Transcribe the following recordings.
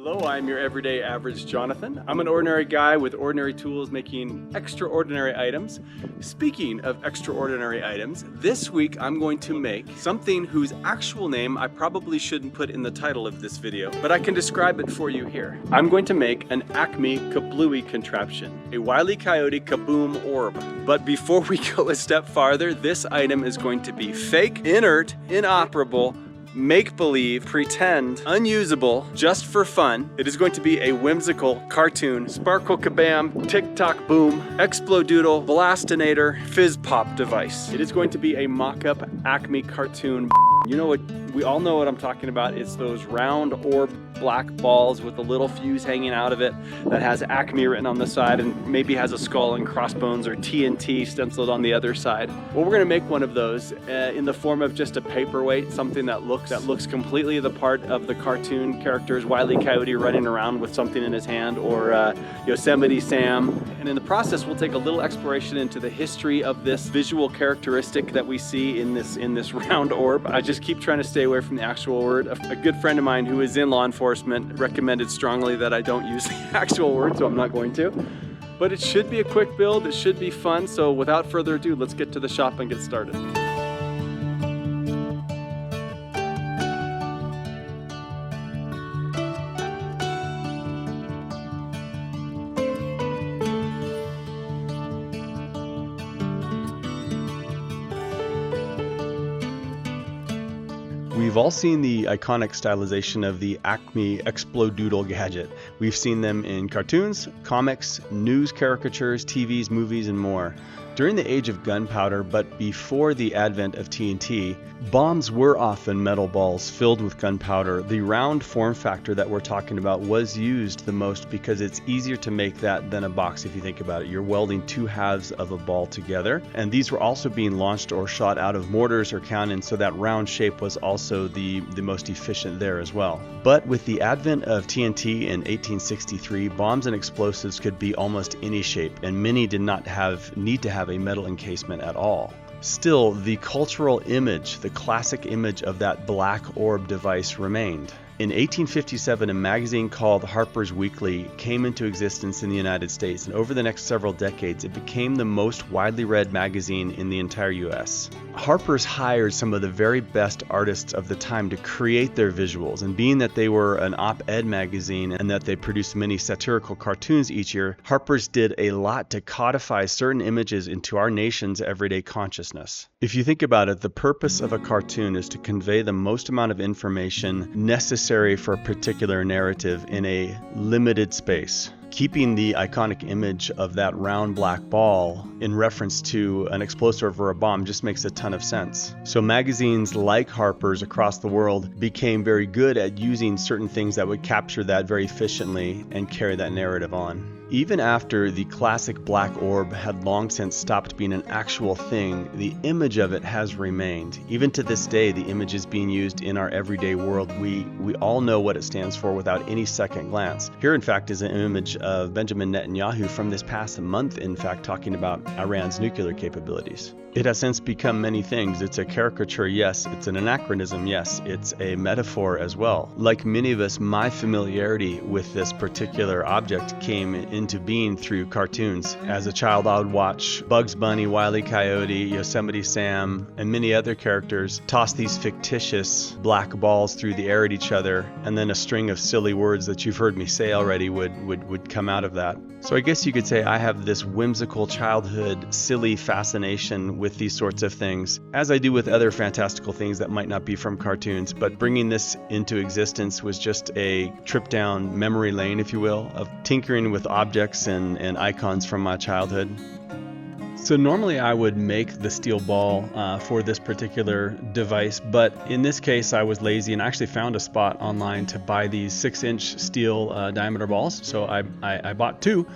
Hello, I'm your everyday average Jonathan. I'm an ordinary guy with ordinary tools making extraordinary items. Speaking of extraordinary items, this week I'm going to make something whose actual name I probably shouldn't put in the title of this video, but I can describe it for you here. I'm going to make an ACME Kaboom contraption, a Wile-E-Coyote Kaboom orb. But before we go a step farther, this item is going to be fake, inert, inoperable, make-believe, pretend, unusable, just for fun. It is going to be a whimsical cartoon, sparkle kabam, tick-tock boom, explodoodle, blastinator, Fizzpop device. It is going to be a mock-up Acme cartoon. You know what, we all know what I'm talking about. It's those round orb black balls with a little fuse hanging out of it that has Acme written on the side and maybe has a skull and crossbones or TNT stenciled on the other side. Well, we're gonna make one of those in the form of just a paperweight, something that looks completely the part of the cartoon characters, Wile-E-Coyote running around with something in his hand, or Yosemite Sam. And in the process, we'll take a little exploration into the history of this visual characteristic that we see in this round orb. I just keep trying to stay away from the actual word. A good friend of mine who is in law enforcement recommended strongly that I don't use the actual word, so I'm not going to. But it should be a quick build, it should be fun, so without further ado, let's get to the shop and get started. We've all seen the iconic stylization of the ACME Explodoodle gadget. We've seen them in cartoons, comics, news caricatures, TVs, movies, and more. During the age of gunpowder, but before the advent of TNT, bombs were often metal balls filled with gunpowder. The round form factor that we're talking about was used the most because it's easier to make that than a box if you think about it. You're welding two halves of a ball together, and these were also being launched or shot out of mortars or cannon, so that round shape was also the most efficient there as well. But with the advent of TNT in 1863, bombs and explosives could be almost any shape, and many did not need to have a metal encasement at all. Still, the cultural image, the classic image of that black orb device remained. In 1857, a magazine called Harper's Weekly came into existence in the United States, and over the next several decades, it became the most widely read magazine in the entire US. Harper's hired some of the very best artists of the time to create their visuals, and being that they were an op-ed magazine and that they produced many satirical cartoons each year, Harper's did a lot to codify certain images into our nation's everyday consciousness. If you think about it, the purpose of a cartoon is to convey the most amount of information necessary for a particular narrative in a limited space. Keeping the iconic image of that round black ball in reference to an explosive or a bomb just makes a ton of sense. So magazines like Harper's across the world became very good at using certain things that would capture that very efficiently and carry that narrative on. Even after the classic black orb had long since stopped being an actual thing, the image of it has remained. Even to this day, the image is being used in our everyday world. We all know what it stands for without any second glance. Here, in fact, is an image of Benjamin Netanyahu from this past month, in fact, talking about Iran's nuclear capabilities. It has since become many things. It's a caricature, yes. It's an anachronism, yes. It's a metaphor as well. Like many of us, my familiarity with this particular object came into being through cartoons. As a child, I would watch Bugs Bunny, Wile-E-Coyote, Yosemite Sam, and many other characters toss these fictitious black balls through the air at each other, and then a string of silly words that you've heard me say already would come out of that. So I guess you could say I have this whimsical childhood, silly fascination with these sorts of things, as I do with other fantastical things that might not be from cartoons, but bringing this into existence was just a trip down memory lane, if you will, of tinkering with objects and icons from my childhood. So normally I would make the steel ball for this particular device, but in this case I was lazy and actually found a spot online to buy these 6-inch steel diameter balls. So I bought two,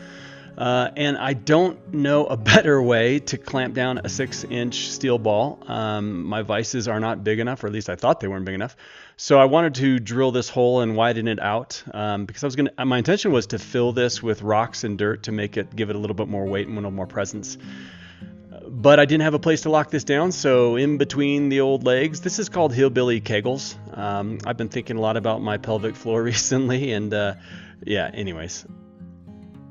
and I don't know a better way to clamp down a 6-inch steel ball. My vices are not big enough, or at least I thought they weren't big enough. So I wanted to drill this hole and widen it out because my intention was to fill this with rocks and dirt to give it a little bit more weight and a little more presence. But I didn't have a place to lock this down, so in between the old legs, this is called hillbilly kegels. I've been thinking a lot about my pelvic floor recently, and yeah, anyways.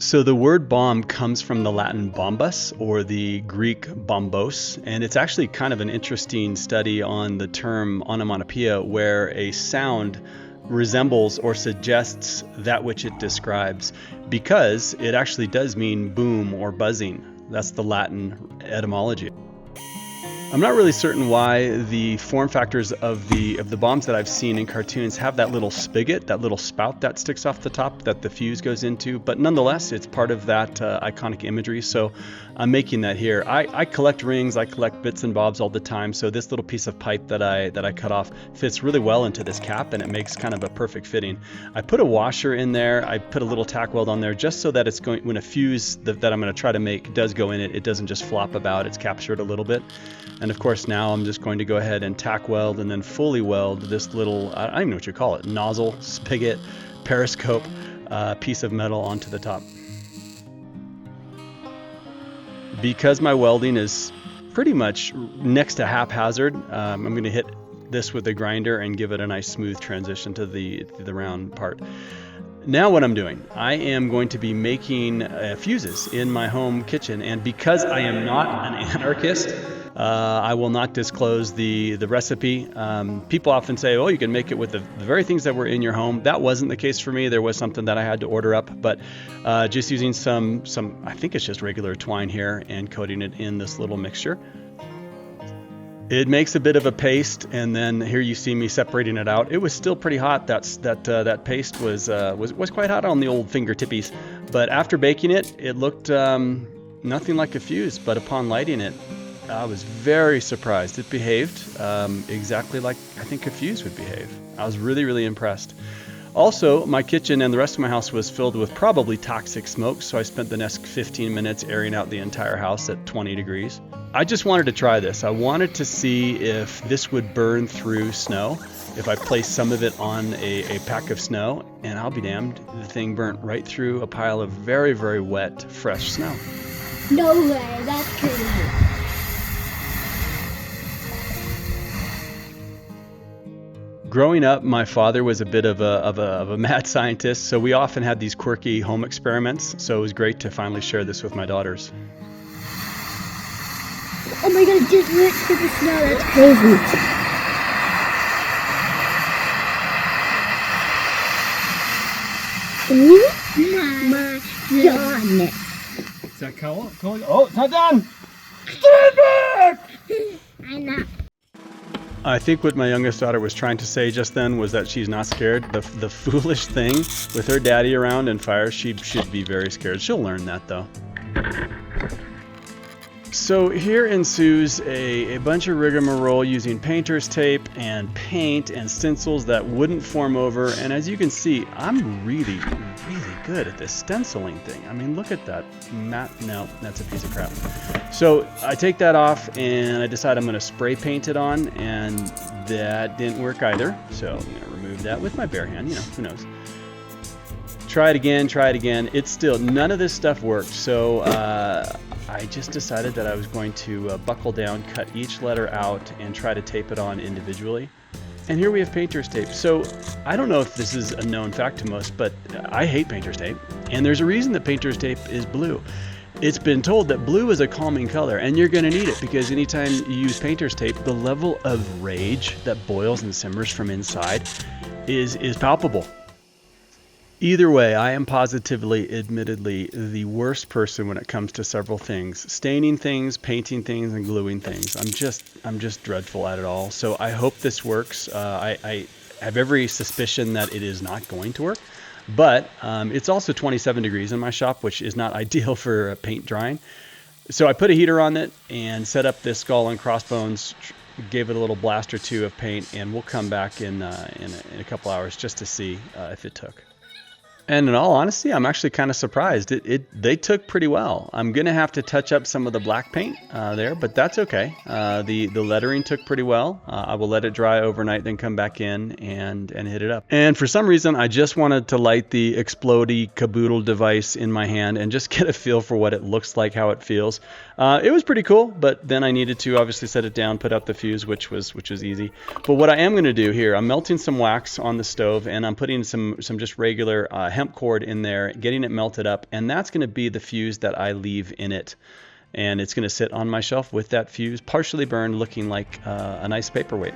So the word bomb comes from the Latin bombus or the Greek bombos, and it's actually kind of an interesting study on the term onomatopoeia, where a sound resembles or suggests that which it describes, because it actually does mean boom or buzzing. That's the Latin etymology. I'm not really certain why the form factors of the bombs that I've seen in cartoons have that little spigot, that little spout that sticks off the top that the fuse goes into, but nonetheless, it's part of that iconic imagery, so I'm making that here. I collect rings, I collect bits and bobs all the time, so this little piece of pipe that I cut off fits really well into this cap, and it makes kind of a perfect fitting. I put a washer in there, I put a little tack weld on there just so that it's going, when a fuse that I'm going to try to make does go in it, it doesn't just flop about, it's captured a little bit. And of course now I'm just going to go ahead and tack weld and then fully weld this little, I don't even know what you call it, nozzle, spigot, periscope piece of metal onto the top. Because my welding is pretty much next to haphazard, I'm going to hit this with a grinder and give it a nice smooth transition to the round part. Now what I'm doing, I am going to be making fuses in my home kitchen, and because I am not an anarchist, I will not disclose the recipe. People often say, oh, you can make it with the very things that were in your home. That wasn't the case for me. There was something that I had to order up, but just using some I think it's just regular twine here and coating it in this little mixture. It makes a bit of a paste, and then here you see me separating it out. It was still pretty hot. That paste was quite hot on the old finger tippies, but after baking it, it looked nothing like a fuse. But upon lighting it, I was very surprised. It behaved exactly like I think a fuse would behave. I was really, really impressed. Also, my kitchen and the rest of my house was filled with probably toxic smoke, so I spent the next 15 minutes airing out the entire house at 20 degrees. I just wanted to try this. I wanted to see if this would burn through snow, if I placed some of it on a pack of snow, and I'll be damned, the thing burnt right through a pile of very, very wet, fresh snow. No way, that's crazy. Growing up, my father was a bit of a mad scientist, so we often had these quirky home experiments, so it was great to finally share this with my daughters. Oh my god, it just went through the snow, that's crazy. Oh my god. Is that cool? Oh, it's not done! Stand back! I'm not. I think what my youngest daughter was trying to say just then was that she's not scared. The foolish thing with her daddy around and fire, she should be very scared. She'll learn that though. So here ensues a bunch of rigmarole using painter's tape and paint and stencils that wouldn't form over. And as you can see, I'm really, really good at this stenciling thing. I mean, look at that. No, that's a piece of crap. So I take that off and I decide I'm going to spray paint it on, and that didn't work either. So I'm going to remove that with my bare hand. You know, who knows? Try it again. It's still, none of this stuff worked. So I just decided that I was going to buckle down, cut each letter out, and try to tape it on individually. And here we have painter's tape. So I don't know if this is a known fact to most, but I hate painter's tape. And there's a reason that painter's tape is blue. It's been told that blue is a calming color, and you're going to need it because anytime you use painter's tape, the level of rage that boils and simmers from inside is palpable. Either way, I am positively, admittedly, the worst person when it comes to several things. Staining things, painting things, and gluing things. I'm just dreadful at it all. So I hope this works. I have every suspicion that it is not going to work. But it's also 27 degrees in my shop, which is not ideal for paint drying. So I put a heater on it and set up this skull and crossbones, gave it a little blast or two of paint, and we'll come back in a couple hours just to see if it took. And in all honesty, I'm actually kind of surprised. They took pretty well. I'm gonna have to touch up some of the black paint there, but that's okay. The lettering took pretty well. I will let it dry overnight, then come back in and hit it up. And for some reason, I just wanted to light the explodey caboodle device in my hand and just get a feel for what it looks like, how it feels. It was pretty cool, but then I needed to obviously set it down, put out the fuse, which was easy. But what I am gonna do here, I'm melting some wax on the stove, and I'm putting some just regular hemp cord in there, getting it melted up, and that's going to be the fuse that I leave in it, and it's going to sit on my shelf with that fuse partially burned, looking like a nice paperweight.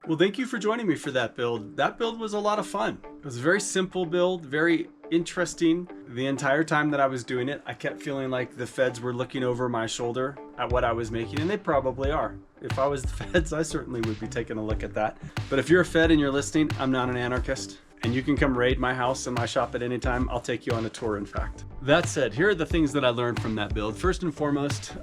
Well, thank you for joining me for that build. That build was a lot of fun. It was a very simple build, very interesting. The entire time that I was doing it, I kept feeling like the feds were looking over my shoulder at what I was making, and they probably are. If I was the feds, I certainly would be taking a look at that. But if you're a fed and you're listening, I'm not an anarchist. And you can come raid my house and my shop at any time. I'll take you on a tour, in fact. That said, here are the things that I learned from that build. First and foremost,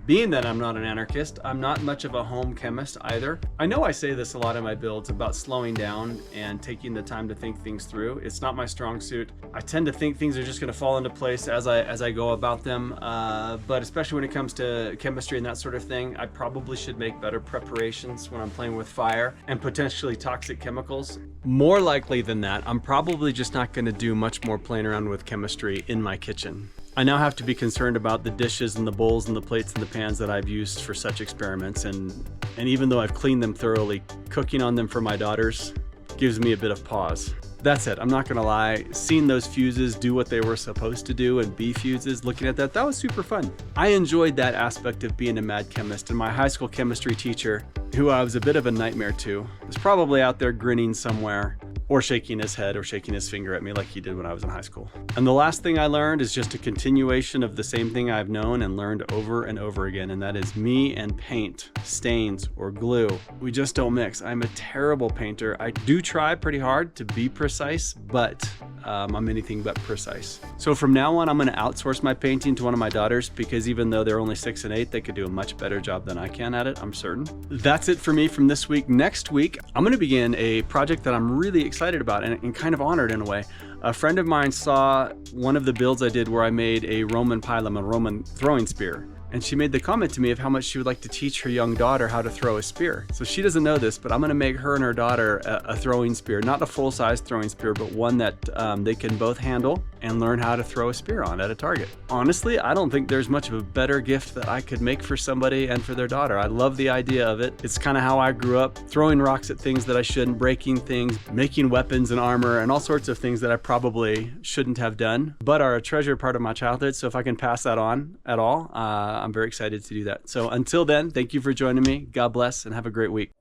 being that I'm not an anarchist, I'm not much of a home chemist either. I know I say this a lot in my builds about slowing down and taking the time to think things through. It's not my strong suit. I tend to think things are just gonna fall into place as I go about them. But especially when it comes to chemistry and that sort of thing, I probably should make better preparations when I'm playing with fire and potentially toxic chemicals. More likely than that, I'm probably just not gonna do much more playing around with chemistry in my kitchen. I now have to be concerned about the dishes and the bowls and the plates and the pans that I've used for such experiments, and even though I've cleaned them thoroughly, cooking on them for my daughters gives me a bit of pause. That said, I'm not gonna lie, seeing those fuses do what they were supposed to do and be fuses, looking at that was super fun. I enjoyed that aspect of being a mad chemist, and my high school chemistry teacher, who I was a bit of a nightmare to, was probably out there grinning somewhere, or shaking his head or shaking his finger at me like he did when I was in high school. And the last thing I learned is just a continuation of the same thing I've known and learned over and over again, and that is me and paint, stains, or glue. We just don't mix. I'm a terrible painter. I do try pretty hard to be precise, but I'm anything but precise. So from now on, I'm gonna outsource my painting to one of my daughters, because even though they're only 6 and 8, they could do a much better job than I can at it, I'm certain. That's it for me from this week. Next week, I'm gonna begin a project that I'm really excited about and kind of honored in a way. A friend of mine saw one of the builds I did where I made a Roman pilum, a Roman throwing spear. And she made the comment to me of how much she would like to teach her young daughter how to throw a spear. So she doesn't know this, but I'm gonna make her and her daughter a throwing spear, not a full-size throwing spear, but one that they can both handle and learn how to throw a spear on at a target. Honestly, I don't think there's much of a better gift that I could make for somebody and for their daughter. I love the idea of it. It's kind of how I grew up, throwing rocks at things that I shouldn't, breaking things, making weapons and armor, and all sorts of things that I probably shouldn't have done, but are a treasured part of my childhood. So if I can pass that on at all, I'm very excited to do that. So until then, thank you for joining me. God bless and have a great week.